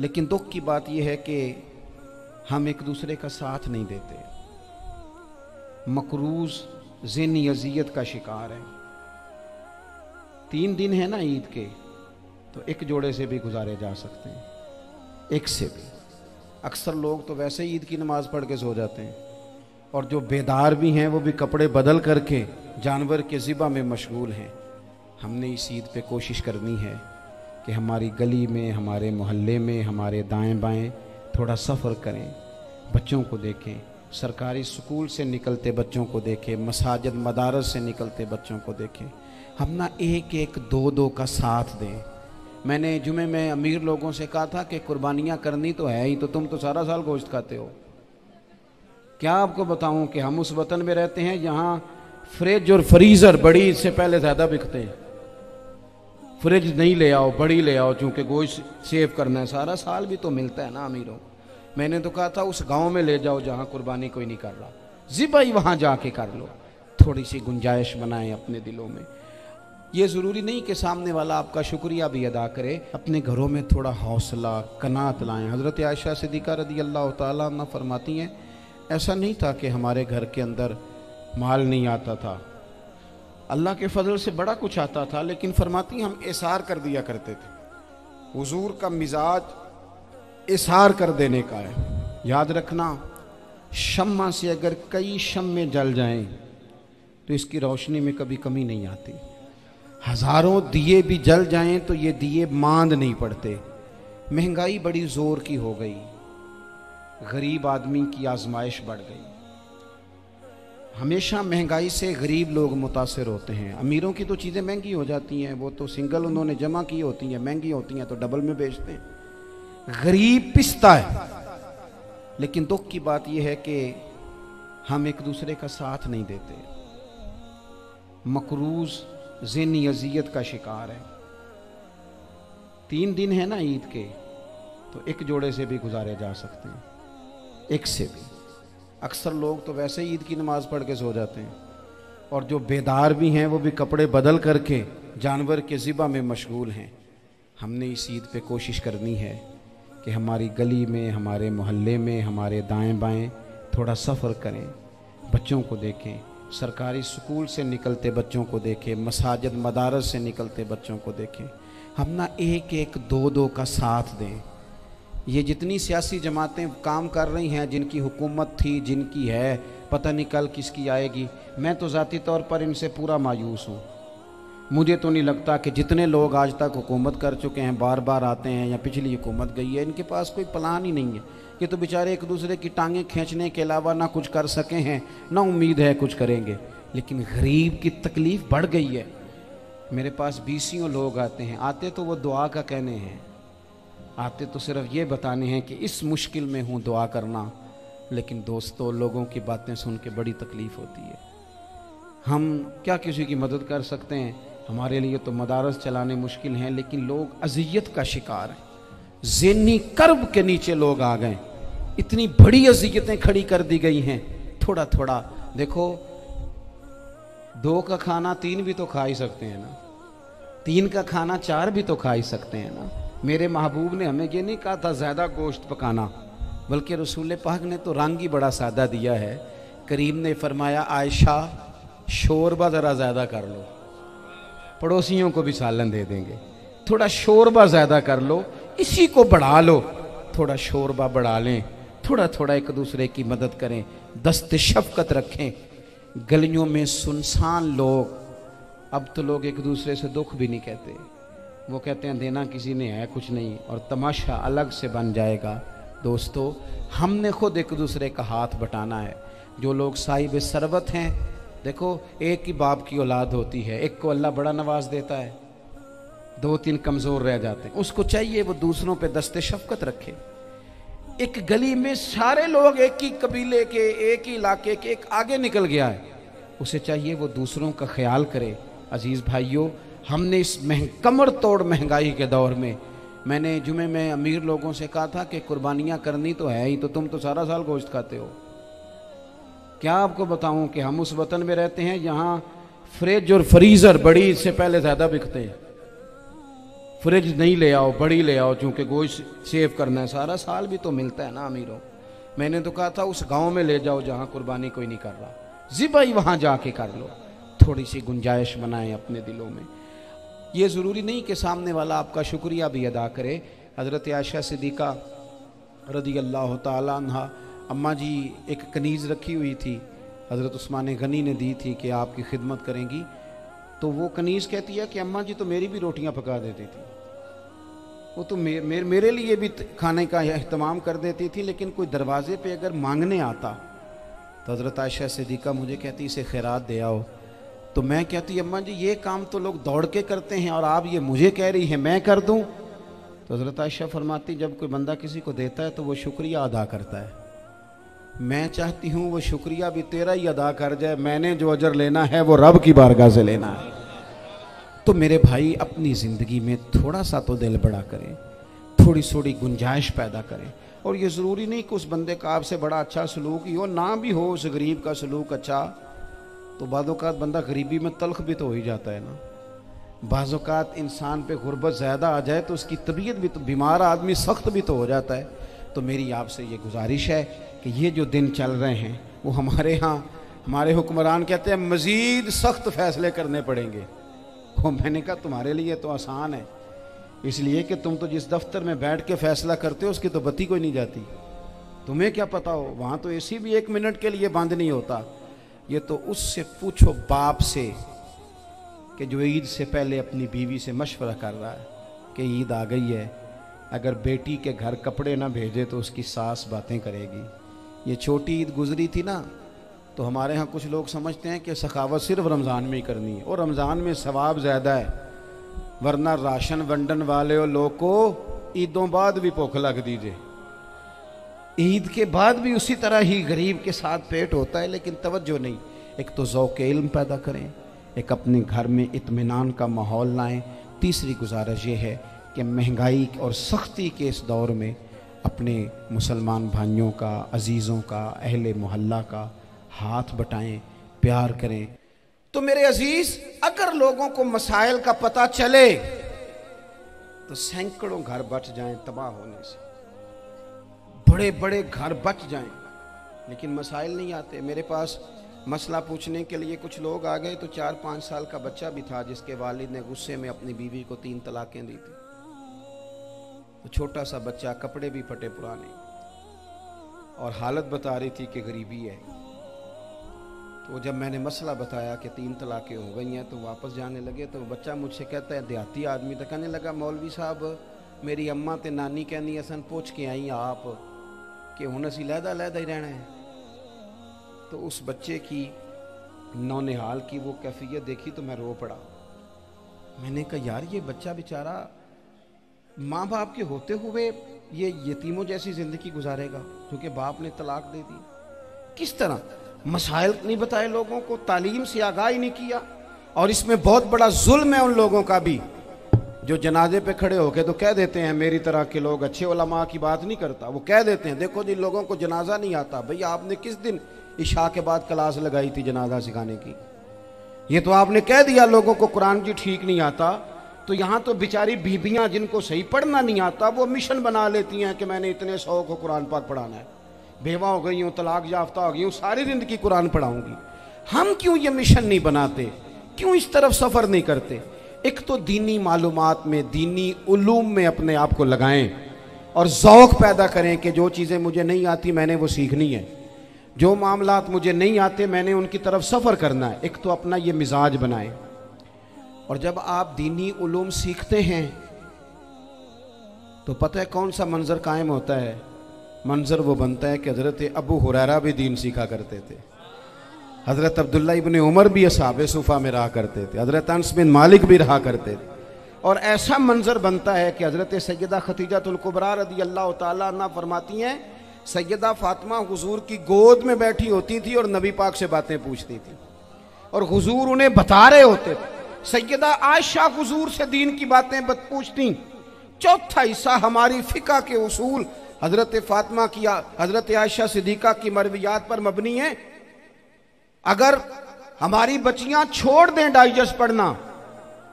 लेकिन दुख की बात यह है कि हम एक दूसरे का साथ नहीं देते। मकरूज ज़हनी अजियत का शिकार है। 3 दिन है ना ईद के, तो एक जोड़े से भी गुजारे जा सकते हैं, एक से भी। अक्सर लोग तो वैसे ही ईद की नमाज़ पढ़ के सो जाते हैं, और जो बेदार भी हैं वो भी कपड़े बदल करके जानवर के ज़िबा में मशगूल हैं। हमने इस ईद पे कोशिश करनी है कि हमारी गली में, हमारे मोहल्ले में, हमारे दाएं बाएं थोड़ा सफ़र करें, बच्चों को देखें, सरकारी स्कूल से निकलते बच्चों को देखें, मसाजिद मदारस से निकलते बच्चों को देखें। हम ना एक एक दो दो का साथ दें। मैंने जुमे में अमीर लोगों से कहा था कि कुर्बानियाँ करनी तो है ही, तो तुम तो सारा साल गोश्त खाते हो। क्या आपको बताऊं कि हम उस वतन में रहते हैं जहाँ फ्रिज और फ्रीज़र बड़ी से पहले ज़्यादा बिकते हैं। फ्रिज नहीं ले आओ, बड़ी ले आओ, चूँकि गोश्त सेव करना है, सारा साल भी तो मिलता है ना अमीरों। मैंने तो कहा था उस गांव में ले जाओ जहाँ कुर्बानी कोई नहीं कर रहा, ज़िबा ही वहाँ जाके कर लो। थोड़ी सी गुंजाइश बनाएं अपने दिलों में। ये ज़रूरी नहीं कि सामने वाला आपका शुक्रिया भी अदा करे, अपने घरों में थोड़ा हौसला कनात लाएं। हज़रत आयशा सिद्दीक़ा रज़ी अल्लाह तआला अन्हा फरमाती हैं, ऐसा नहीं था कि हमारे घर के अंदर माल नहीं आता था, अल्लाह के फजल से बड़ा कुछ आता था, लेकिन फरमाती हम इसार कर दिया करते थे। हुजूर का मिजाज इसार कर देने का है। याद रखना, शम्मा से अगर कई शम्मे जल जाएं तो इसकी रोशनी में कभी कमी नहीं आती। हज़ारों दिए भी जल जाएं तो ये दिए मांद नहीं पड़ते। महंगाई बड़ी ज़ोर की हो गई, गरीब आदमी की आजमाइश बढ़ गई। हमेशा महंगाई से गरीब लोग मुतासिर होते हैं। अमीरों की तो चीज़ें महंगी हो जाती हैं, वो तो सिंगल उन्होंने जमा की होती हैं, महंगी होती हैं तो डबल में बेचते हैं। गरीब पिसता है। लेकिन दुख की बात यह है कि हम एक दूसरे का साथ नहीं देते। मकरूज ज़हनी अजियत का शिकार है। 3 दिन है ना ईद के, तो एक जोड़े से भी गुजारे जा सकते हैं, एक से भी। अक्सर लोग तो वैसे ही ईद की नमाज़ पढ़ के सो जाते हैं, और जो बेदार भी हैं वो भी कपड़े बदल करके जानवर के ज़िबा में मशगूल हैं। हमने इस ईद पे कोशिश करनी है कि हमारी गली में, हमारे मोहल्ले में, हमारे दाएं बाएं थोड़ा सफ़र करें, बच्चों को देखें, सरकारी स्कूल से निकलते बच्चों को देखें, मसाजिद मदारस से निकलते बच्चों को देखें। हम ना एक एक दो दो का साथ दें। ये जितनी सियासी जमातें काम कर रही हैं, जिनकी हुकूमत थी, जिनकी है, पता नहीं कल किसकी आएगी, मैं तो ज़ाती तौर पर इनसे पूरा मायूस हूँ। मुझे तो नहीं लगता कि जितने लोग आज तक हुकूमत कर चुके हैं, बार बार आते हैं या पिछली हुकूमत गई है, इनके पास कोई प्लान ही नहीं है। ये तो बेचारे एक दूसरे की टांगें खींचने के अलावा ना कुछ कर सके हैं, ना उम्मीद है कुछ करेंगे। लेकिन गरीब की तकलीफ़ बढ़ गई है। मेरे पास 20 लोग आते हैं, आते तो वो दुआ का कहने हैं, आते तो सिर्फ ये बताने हैं कि इस मुश्किल में हूँ, दुआ करना। लेकिन दोस्तों, लोगों की बातें सुन के बड़ी तकलीफ़ होती है। हम क्या किसी की मदद कर सकते हैं? हमारे लिए तो मदारस चलाने मुश्किल हैं, लेकिन लोग अजियत का शिकार हैं। ज़हनी कर्ब के नीचे लोग आ गए, इतनी बड़ी अजियतें खड़ी कर दी गई हैं। थोड़ा थोड़ा देखो, 2 का खाना 3 भी तो खा ही सकते हैं ना, 3 का खाना 4 भी तो खा ही सकते हैं ना। मेरे महबूब ने हमें ये नहीं कहा था ज़्यादा गोश्त पकाना, बल्कि रसूल पाक ने तो रंग ही बड़ा सादा दिया है। करीम ने फरमाया, आयशा शोरबा ज़रा ज़्यादा कर लो, पड़ोसियों को भी सालन दे देंगे। थोड़ा शोरबा ज़्यादा कर लो, इसी को बढ़ा लो, थोड़ा शोरबा बढ़ा लें, थोड़ा थोड़ा एक दूसरे की मदद करें, दस्ते शफ़क़त रखें। गलियों में सुनसान लोग, अब तो लोग एक दूसरे से दुख भी नहीं कहते, वो कहते हैं देना किसी ने है कुछ नहीं, और तमाशा अलग से बन जाएगा। दोस्तों, हमने खुद एक दूसरे का हाथ बटाना है। जो लोग साहिब सरवत हैं, देखो एक ही बाप की औलाद होती है, एक को अल्लाह बड़ा नवाज देता है, 2-3 कमज़ोर रह जाते हैं। उसको चाहिए वो दूसरों पे दस्ते शफ़क़त रखे। एक गली में सारे लोग एक ही कबीले के, एक ही इलाके के, एक आगे निकल गया है, उसे चाहिए वो दूसरों का ख्याल करे। अजीज़ भाइयों, हमने इस कमर तोड़ महंगाई के दौर में, मैंने जुमे में अमीर लोगों से कहा था कि कुर्बानियाँ करनी तो है ही, तो तुम तो सारा साल गोश्त खाते हो। क्या आपको बताऊं कि हम उस वतन में रहते हैं जहाँ फ्रिज और फ्रीज़र बड़ी से पहले ज़्यादा बिकते हैं। फ्रिज नहीं ले आओ, बड़ी ले आओ, चूंकि गोश्त सेव करना है, सारा साल भी तो मिलता है ना अमीरों। मैंने तो कहा था उस गांव में ले जाओ जहां कुर्बानी कोई नहीं कर रहा, ज़िबाई वहां जाके कर लो। थोड़ी सी गुंजाइश बनाएं अपने दिलों में। ये ज़रूरी नहीं कि सामने वाला आपका शुक्रिया भी अदा करे। हज़रत आयशा सिद्दीक़ा रज़ी अल्लाह ताला अन्हा, अम्मा जी एक कनीज़ रखी हुई थी, हज़रत उस्मान गनी ने दी थी कि आपकी खिदमत करेंगी। तो वो कनीज़ कहती है कि अम्मा जी तो मेरी भी रोटियां पका देती थी, वो तो मेरे लिए भी खाने का एहतमाम कर देती थी, लेकिन कोई दरवाजे पे अगर मांगने आता तो हज़रत आयशा सिद्दीक़ा मुझे कहती इसे खैरात दे आओ। तो मैं कहती अम्मा जी ये काम तो लोग दौड़ के करते हैं और आप ये मुझे कह रही है मैं कर दूं। तो हज़रत आयशा फरमाती जब कोई बंदा किसी को देता है तो वो शुक्रिया अदा करता है। मैं चाहती हूँ वो शुक्रिया भी तेरा ही अदा कर जाए, मैंने जो अजर लेना है वो रब की बारगाह से लेना है। तो मेरे भाई अपनी ज़िंदगी में थोड़ा सा तो दिल बड़ा करें, थोड़ी थोड़ी गुंजाइश पैदा करें। और ये ज़रूरी नहीं कि उस बंदे का आपसे बड़ा अच्छा सलूक ही हो, ना भी हो उस गरीब का सलूक अच्छा, तो बाज़-औक़ात बंदा गरीबी में तल्ख भी तो हो ही जाता है ना। बाज़-औक़ात इंसान पे गुर्बत ज़्यादा आ जाए तो उसकी तबीयत भी तो, बीमार आदमी सख्त भी तो हो जाता है। तो मेरी आपसे ये गुजारिश है कि ये जो दिन चल रहे हैं वो हमारे यहाँ हमारे हुक्मरान कहते हैं मज़ीद सख्त फ़ैसले करने पड़ेंगे। वो मैंने कहा तुम्हारे लिए तो आसान है, इसलिए कि तुम तो जिस दफ्तर में बैठ के फ़ैसला करते हो उसकी तो बत्ती कोई नहीं जाती, तुम्हें क्या पता हो, वहाँ तो एसी भी 1 मिनट के लिए बंद नहीं होता। ये तो उससे पूछो बाप से कि जो ईद से पहले अपनी बीवी से मशवरा कर रहा है कि ईद आ गई है, अगर बेटी के घर कपड़े ना भेजे तो उसकी सास बातें करेगी। ये छोटी ईद गुजरी थी ना, तो हमारे यहाँ कुछ लोग समझते हैं कि सखावत सिर्फ रमज़ान में ही करनी है, और रमज़ान में सवाब ज़्यादा है, वरना राशन वंडन वाले लोग को ईदों बाद भी भूख लग दीजिए, ईद के बाद भी उसी तरह ही गरीब के साथ पेट होता है, लेकिन तवज्जो नहीं। एक तो ज़ौक़ इल्म पैदा करें, एक अपने घर में इत्मीनान का माहौल लाएं। तीसरी गुजारिश ये है कि महंगाई और सख्ती के इस दौर में अपने मुसलमान भाइयों का, अजीज़ों का, अहले मोहल्ला का हाथ बटाएं, प्यार करें। तो मेरे अजीज़, अगर लोगों को मसाइल का पता चले तो सैकड़ों घर बच जाएं तबाह होने से, बड़े बड़े घर बच जाएं, लेकिन मसाइल नहीं आते। मेरे पास मसला पूछने के लिए कुछ लोग आ गए तो 4-5 साल का बच्चा भी था जिसके वालिद ने गुस्से में अपनी बीवी को 3 तलाकें दी थी। तो छोटा सा बच्चा, कपड़े भी फटे पुराने, और हालत बता रही थी कि गरीबी है। तो जब मैंने मसला बताया कि 3 तलाकें हो गई हैं तो वापस जाने लगे, तो बच्चा मुझसे कहता है, देहाती आदमी तो कहने लगा मौलवी साहब मेरी अम्मा ते नानी कहनी असन पूछ के आई आप कि हुण असीं लहदा ही रहना है। तो उस बच्चे की नौनिहाल की वो कैफियत देखी तो मैं रो पड़ा। मैंने कहा यार ये बच्चा बेचारा माँ बाप के होते हुए ये यतीमों जैसी ज़िंदगी गुजारेगा क्योंकि बाप ने तलाक दे दी। किस तरह मसाइल नहीं बताए लोगों को, तालीम से आगाह ही नहीं किया। और इसमें बहुत बड़ा जुल्म है उन लोगों का भी जो जनाजे पे खड़े होके तो कह देते हैं, मेरी तरह के लोग, अच्छे उलमा की बात नहीं करता, वो कह देते हैं देखो जिन लोगों को जनाजा नहीं आता, भैया आपने किस दिन इशा के बाद क्लास लगाई थी जनाजा सिखाने की? ये तो आपने कह दिया लोगों को कुरान जी ठीक नहीं आता। तो यहाँ तो बेचारी बीबियाँ जिनको सही पढ़ना नहीं आता वो मिशन बना लेती हैं कि मैंने इतने 100 को कुरान पाक पढ़ाना है, बेवा हो गई हूँ, तलाक याफ्ता हो गई हूँ, सारी ज़िंदगी कुरान पढ़ाऊँगी। हम क्यों ये मिशन नहीं बनाते, क्यों इस तरफ सफ़र नहीं करते? एक तो दीनी मालूमात में, दीनी उलूम में अपने आप को लगाएं और ज़ौक़ पैदा करें कि जो चीज़ें मुझे नहीं आती मैंने वो सीखनी है, जो मामलात मुझे नहीं आते मैंने उनकी तरफ सफ़र करना है। एक तो अपना ये मिजाज बनाएं। और जब आप दीनी उलूम सीखते हैं तो पता है कौन सा मंजर कायम होता है? मंजर वो बनता है कि हज़रत अबू हुरैरा भी दीन सीखा करते थे, हज़रत अब्दुल्ला इब्न उमर भी असहाबे सुफ़ा में रहा करते थे, हज़रत अनस बिन मालिक भी रहा करते थे। और ऐसा मंजर बनता है कि हज़रत सैयदा खतीजतुल कुबरा रज़ी अल्लाह तआला अन्हा फरमाती हैं, सैयदा फातिमा हुजूर की गोद में बैठी होती थी और नबी पाक से बातें पूछती थी और हुजूर उन्हें बता रहे होते थे। सैयदा आयशा हुजूर से दीन की बातें पूछती। चौथा हिस्सा हमारी फ़िक़्ह के उसूल हज़रत फातिमा की, हज़रत आयशा सिद्दीक़ा की मरवियात पर मबनी है। अगर हमारी बच्चियां छोड़ दें डाइजेस्ट पढ़ना,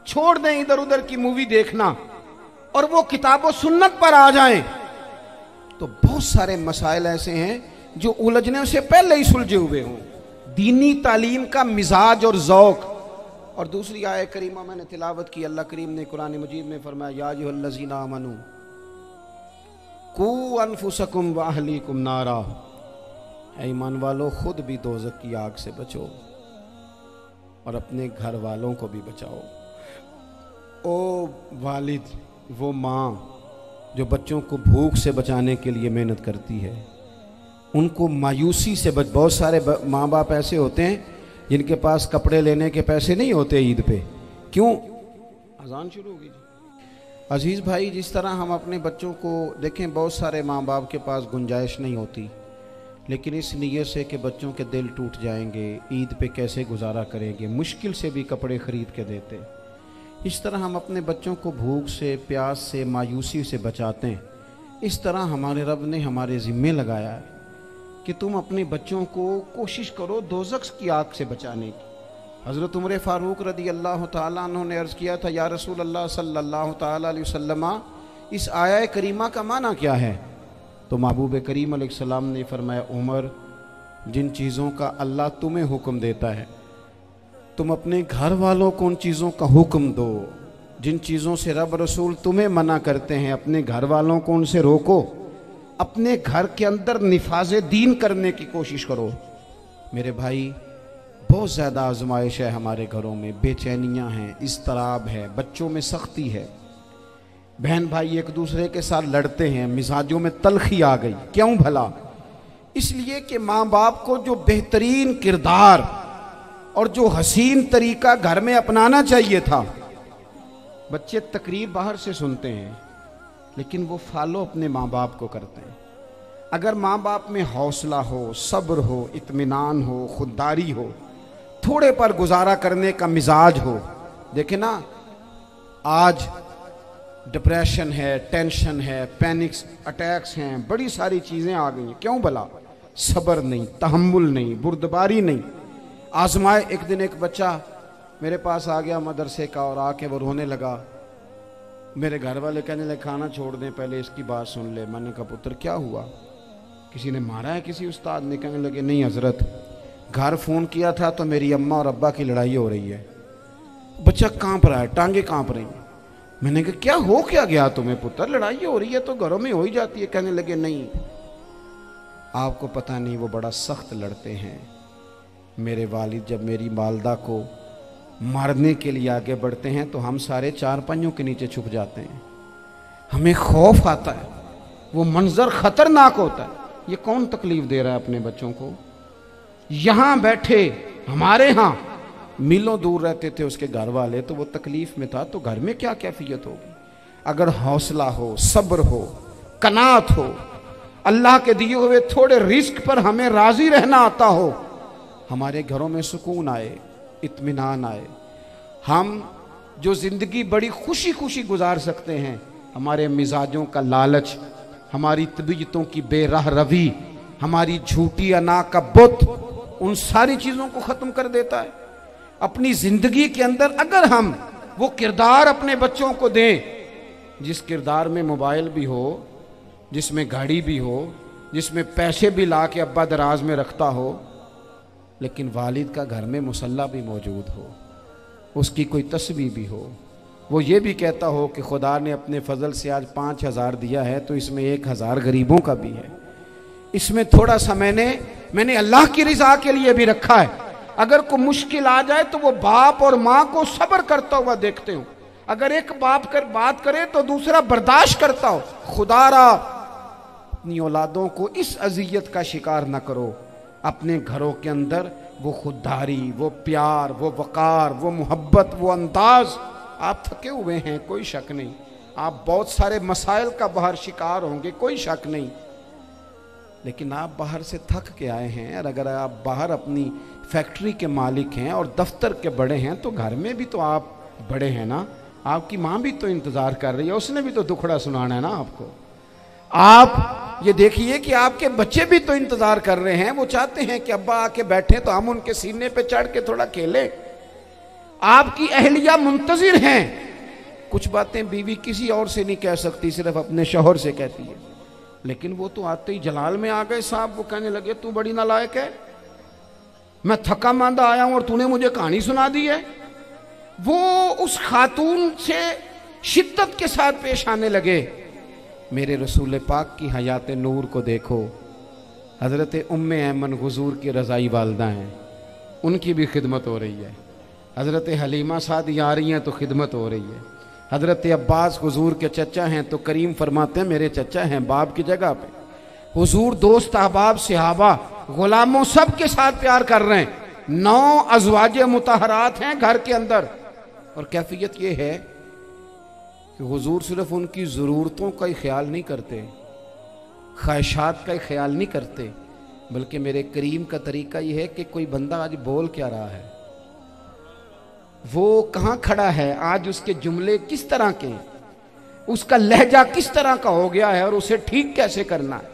छोड़ दें इधर उधर की मूवी देखना, और वो किताब व सुन्नत पर आ जाएं, तो बहुत सारे मसाइल ऐसे हैं जो उलझने से पहले ही सुलझे हुए हों। दीनी तालीम का मिजाज और ज़ौक़। और दूसरी आयत करीमा मैंने तिलावत की, अल्लाह करीम ने कुरान मजीद में फरमाया, या अय्युहल्लज़ीना आमनू कू अनफुसकुम व अहलीकुम नारा, ऐ ईमान वालों खुद भी दोज़ख की आग से बचो और अपने घर वालों को भी बचाओ। ओ वालिद, वो माँ जो बच्चों को भूख से बचाने के लिए मेहनत करती है, उनको मायूसी से बहुत सारे माँ बाप ऐसे होते हैं जिनके पास कपड़े लेने के पैसे नहीं होते ईद पे। क्यों? अजान शुरू होगी जी। अजीज़ भाई, जिस तरह हम अपने बच्चों को देखें, बहुत सारे माँ बाप के पास गुंजाइश नहीं होती, लेकिन इस नीयत से कि बच्चों के दिल टूट जाएंगे, ईद पे कैसे गुजारा करेंगे, मुश्किल से भी कपड़े ख़रीद के देते। इस तरह हम अपने बच्चों को भूख से, प्यास से, मायूसी से बचाते हैं। इस तरह हमारे रब ने हमारे ज़िम्मे लगाया है कि तुम अपने बच्चों को कोशिश करो दोज़ख की आग से बचाने की। हज़रत उमर फ़ारूक रदी अल्लाह ताला अन्हु ने अर्ज़ किया था, या रसूल अल्लाह सल्लल्लाहु ताला अलैहि वसल्लम, इस आया करीमा का माना क्या है? तो महबूब करीम अलैहिस्सलाम ने फरमाया, उमर, जिन चीज़ों का अल्लाह तुम्हें हुक्म देता है, तुम अपने घर वालों को उन चीज़ों का हुक्म दो। जिन चीज़ों से रब रसूल तुम्हें मना करते हैं, अपने घर वालों को उनसे रोको। अपने घर के अंदर निफाज़े दीन करने की कोशिश करो। मेरे भाई, बहुत ज़्यादा आजमाइश है हमारे घरों में, बेचैनियाँ हैं, इज़्तिराब है, बच्चों में सख्ती है, बहन भाई एक दूसरे के साथ लड़ते हैं, मिजाजों में तलखी आ गई। क्यों भला? इसलिए कि माँ बाप को जो बेहतरीन किरदार और जो हसीन तरीका घर में अपनाना चाहिए था, बच्चे तकरीर बाहर से सुनते हैं लेकिन वो फॉलो अपने माँ बाप को करते हैं। अगर माँ बाप में हौसला हो, सब्र हो, इत्मीनान हो, खुददारी हो, थोड़े पर गुजारा करने का मिजाज हो। देखे ना, आज डिप्रेशन है, टेंशन है, पैनिक्स अटैक्स हैं, बड़ी सारी चीज़ें आ गई हैं। क्यों भला? सब्र नहीं, तहम्मुल नहीं, बुर्दबारी नहीं। आजमाए। एक दिन एक बच्चा मेरे पास आ गया मदरसे का और आके वो रोने लगा। मेरे घर वाले कहने लगे, खाना छोड़ दें, पहले इसकी बात सुन ले। मैंने कहा, पुत्र क्या हुआ? किसी ने मारा है? किसी उस्ताद ने? कहने लगे, नहीं हजरत, घर फ़ोन किया था तो मेरी अम्मा और अब्बा की लड़ाई हो रही है। बच्चा कांप रहा है, टांगे कांप रही हैं। मैंने कहा, क्या हो क्या गया तुम्हें पुत्र? लड़ाई हो रही है तो घरों में हो ही जाती है। कहने लगे, नहीं, आपको पता नहीं, वो बड़ा सख्त लड़ते हैं। मेरे वालिद जब मेरी वालदा को मारने के लिए आगे बढ़ते हैं तो हम सारे चारपाइयों के नीचे छुप जाते हैं। हमें खौफ आता है, वो मंजर खतरनाक होता है। ये कौन तकलीफ दे रहा है अपने बच्चों को? यहाँ बैठे, हमारे यहाँ मीलों दूर रहते थे उसके घर वाले, तो वो तकलीफ में था, तो घर में क्या कैफियत होगी? अगर हौसला हो, सब्र हो, कनात हो, अल्लाह के दिए हुए थोड़े रिस्क पर हमें राजी रहना आता हो, हमारे घरों में सुकून आए, इत्मीनान आए। हम जो ज़िंदगी बड़ी खुशी खुशी गुजार सकते हैं, हमारे मिजाजों का लालच, हमारी तबीयतों की बेराह रवी, हमारी झूठी अना का बुत, उन सारी चीज़ों को ख़त्म कर देता है। अपनी ज़िंदगी के अंदर अगर हम वो किरदार अपने बच्चों को दें, जिस किरदार में मोबाइल भी हो, जिसमें गाड़ी भी हो, जिसमें पैसे भी ला के अब्बा दराज में रखता हो, लेकिन वालिद का घर में मुसल्ला भी मौजूद हो, उसकी कोई तस्बीह भी हो, वो ये भी कहता हो कि खुदा ने अपने फजल से आज 5,000 दिया है तो इसमें 1,000 गरीबों का भी है, इसमें थोड़ा सा मैंने अल्लाह की रिजा के लिए भी रखा है। अगर कोई मुश्किल आ जाए तो वो बाप और माँ को सब्र करता हुआ देखते हो। अगर एक बाप कर बात करे तो दूसरा बर्दाश्त करता हो। खुदारा अपनी औलादों को इस अजियत का शिकार न करो। अपने घरों के अंदर वो खुददारी, वो प्यार, वो वक़ार, वो मोहब्बत, वो अंदाज। आप थके हुए हैं, कोई शक नहीं, आप बहुत सारे मसाइल का बाहर शिकार होंगे, कोई शक नहीं, लेकिन आप बाहर से थक के आए हैं। और अगर आप बाहर अपनी फैक्ट्री के मालिक हैं और दफ्तर के बड़े हैं तो घर में भी तो आप बड़े हैं ना। आपकी माँ भी तो इंतज़ार कर रही है, उसने भी तो दुखड़ा सुनाना है ना आपको। आप ये देखिए कि आपके बच्चे भी तो इंतज़ार कर रहे हैं, वो चाहते हैं कि अब्बा आके बैठे तो हम उनके सीने पे चढ़ के थोड़ा खेलें। आपकी अहलिया मुंतजिर हैं, कुछ बातें बीवी किसी और से नहीं कह सकती, सिर्फ अपने शौहर से कहती है। लेकिन वो तो आते ही जलाल में आ गए साहब। वो कहने लगे तू बड़ी नालायक है, मैं थका मांदा आया हूं और तूने मुझे कहानी सुना दी है। वो उस खातून से शिद्दत के साथ पेश आने लगे। मेरे रसूल पाक की हयात नूर को देखो, हज़रत उम्मे ऐमन हुजूर की रज़ाई वालदा हैं, उनकी भी खिदमत हो रही है। हज़रत हलीमा सादी आ रही हैं तो खिदमत हो रही है। हज़रत अब्बास हुजूर के चचा हैं तो करीम फरमाते हैं मेरे चचा हैं बाप की जगह पे। हुजूर दोस्त अहबाब सहाबा गुलामों सब के साथ प्यार कर रहे हैं। 9 अज़वाजे मुतहरात हैं घर के अंदर। और कैफियत ये है कि हुजूर सिर्फ उनकी ज़रूरतों का ही ख्याल नहीं करते, ख्वाहिशात का ही ख्याल नहीं करते, बल्कि मेरे करीम का तरीका यह है कि कोई बंदा आज बोल क्या रहा है, वो कहाँ खड़ा है, आज उसके जुमले किस तरह के हैं, उसका लहजा किस तरह का हो गया है और उसे ठीक कैसे करना है।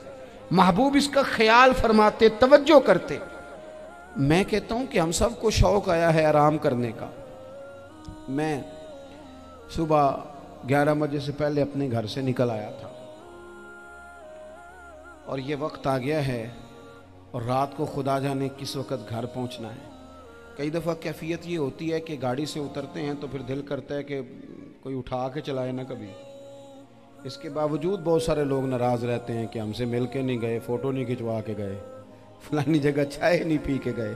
महबूब इसका ख्याल फरमाते, तवज्जो करते। मैं कहता हूं कि हम सबको शौक आया है आराम करने का। मैं सुबह 11 बजे से पहले अपने घर से निकल आया था और ये वक्त आ गया है और रात को खुदा जाने किस वक्त घर पहुंचना है। कई दफ़ा कैफियत ये होती है कि गाड़ी से उतरते हैं तो फिर दिल करता है कि कोई उठा के चलाए ना कभी। इसके बावजूद बहुत सारे लोग नाराज़ रहते हैं कि हमसे मिल के नहीं गए, फ़ोटो नहीं खिंचवा के गए, फलानी जगह चाय नहीं पी के गए।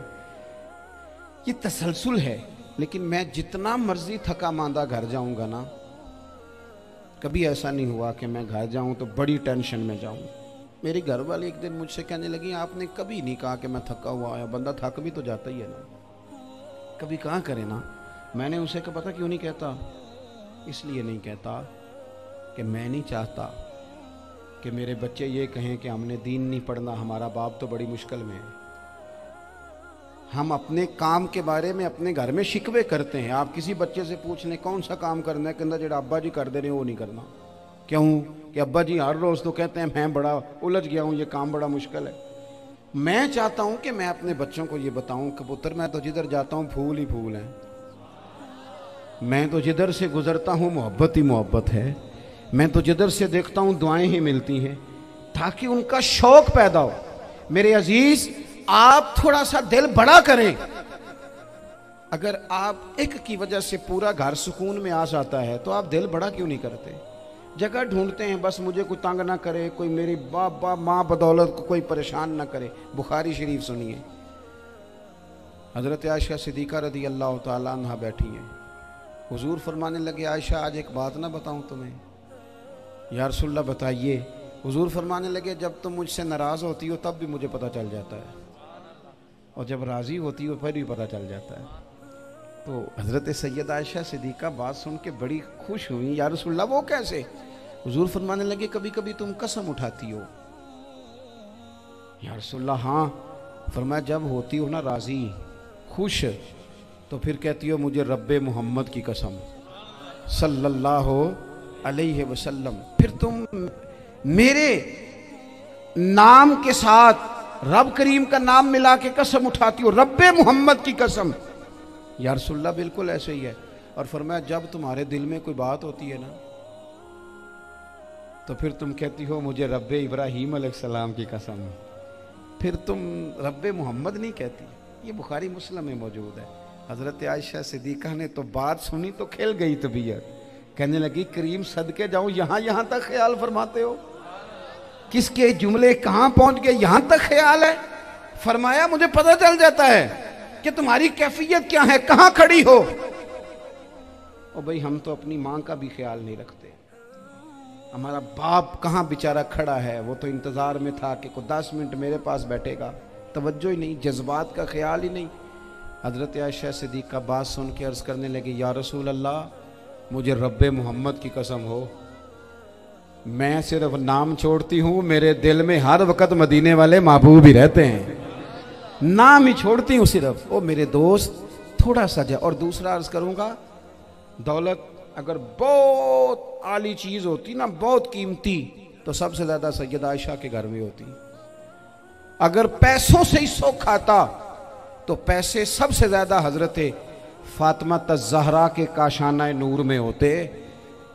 ये तसलसल है। लेकिन मैं जितना मर्जी थका मांदा घर जाऊंगा ना, कभी ऐसा नहीं हुआ कि मैं घर जाऊं तो बड़ी टेंशन में जाऊं। मेरी घर वाली एक दिन मुझसे कहने लगी आपने कभी नहीं कहा कि मैं थका हुआ आया, बंदा थक भी तो जाता ही है ना, कभी कहाँ करे ना। मैंने उसे कहा पता क्यों नहीं कहता, इसलिए नहीं कहता कि मैं नहीं चाहता कि मेरे बच्चे ये कहें कि हमने दीन नहीं पढ़ना, हमारा बाप तो बड़ी मुश्किल में है। हम अपने काम के बारे में अपने घर में शिकवे करते हैं। आप किसी बच्चे से पूछ लें कौन सा काम करना है, कहना जो अब्बा जी कर दे रहे वो नहीं करना। क्यों कि अब्बा जी हर रोज़ तो कहते हैं मैं बड़ा उलझ गया हूँ, ये काम बड़ा मुश्किल है। मैं चाहता हूँ कि मैं अपने बच्चों को ये बताऊँ कि पुत्र मैं तो जिधर जाता हूँ फूल ही फूल हैं, मैं तो जिधर से गुजरता हूँ मोहब्बत ही मोहब्बत है, मैं तो जिधर से देखता हूँ दुआएं ही मिलती हैं, ताकि उनका शौक पैदा हो। मेरे अजीज आप थोड़ा सा दिल बड़ा करें। अगर आप एक की वजह से पूरा घर सुकून में आ जाता है तो आप दिल बड़ा क्यों नहीं करते। जगह ढूंढते हैं बस मुझे कोई तंग ना करे, कोई मेरी बाप माँ बदौलत को कोई परेशान ना करे। बुखारी शरीफ सुनिए, हजरत आयशा सिद्दीक़ा रदी अल्लाह ताला अन्हा बैठी हैं। हुजूर फरमाने लगे आयशा आज एक बात ना बताऊं तुम्हें। या रसूलल्लाह बताइए। हुजूर फरमाने लगे जब तुम मुझसे नाराज़ होती हो तब भी मुझे पता चल जाता है, और जब राज़ी होती हो फिर भी पता चल जाता है। तो हज़रत सैयद आयशा सिद्दीक़ा बात सुन के बड़ी खुश हुई। या रसूलल्लाह वो कैसे। हुजूर फरमाने लगे कभी कभी तुम कसम उठाती हो। या रसूलल्लाह हाँ। फरमाया जब होती हो ना राज़ी खुश तो फिर कहती हो मुझे रब्बे मोहम्मद की कसम सल्लल्लाहु अलैहि वसल्लम। फिर तुम मेरे नाम के साथ रब करीम का नाम मिला के कसम उठाती हो, रब्बे मोहम्मद की कसम। या रसूलल्लाह बिल्कुल ऐसे ही है। और फरमाया जब तुम्हारे दिल में कोई बात होती है ना तो फिर तुम कहती हो मुझे रब्बे इब्राहीम अलैहिस्सलाम की कसम, फिर तुम रब्बे मोहम्मद नहीं कहती। ये बुखारी मुस्लिम में मौजूद है। हज़रत आयशा सिद्दीक़ा ने तो बात सुनी तो खिल गई तबीयत, कहने लगी करीम सदके जाऊं यहाँ तक ख्याल फरमाते हो, किसके जुमले कहाँ पहुंच गए, यहाँ तक ख्याल है। फरमाया मुझे पता चल जाता है कि तुम्हारी कैफियत क्या है, कहाँ खड़ी हो। और भाई हम तो अपनी माँ का भी ख्याल नहीं रखते। हमारा बाप कहाँ बेचारा खड़ा है, वो तो इंतज़ार में था कि कोई 10 मिनट मेरे पास बैठेगा, तवज्जो ही नहीं, जज्बात का ख्याल ही नहीं। हज़रत आयशा सिद्दीक़ा बात सुन के अर्ज़ करने लगी या रसूल अल्लाह मुझे रब्बे मोहम्मद की कसम हो, मैं सिर्फ नाम छोड़ती हूँ, मेरे दिल में हर वक़्त मदीने वाले महबूब ही रहते हैं, नाम ही छोड़ती हूँ सिर्फ। ओ मेरे दोस्त थोड़ा सा जा। और दूसरा अर्ज़ करूँगा, दौलत अगर बहुत आली चीज़ होती ना, बहुत कीमती, तो सबसे ज़्यादा सैयद आयशा के घर में होती। अगर पैसों से ही शौक खाता तो पैसे सबसे ज़्यादा हज़रत फातिमा ज़हरा के काशाना नूर में होते।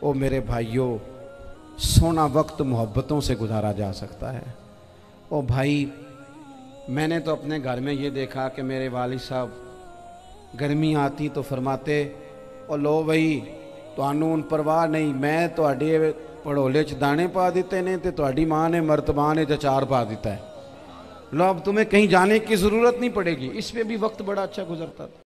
ओ मेरे भाइयों, सोना वक्त मोहब्बतों से गुजारा जा सकता है। ओ भाई, मैंने तो अपने घर में ये देखा कि मेरे वालिद साहब गर्मी आती तो फरमाते, ओ लो भाई तुहानू हुण परवाह नहीं, मैं तुहाडे पड़ोले च दाने पा दिते ने ते तुहाडी माँ ने मर्तबान च अचार पा दिता है, लो अब तुम्हें कहीं जाने की ज़रूरत नहीं पड़ेगी। इस पे भी वक्त बड़ा अच्छा गुजरता था।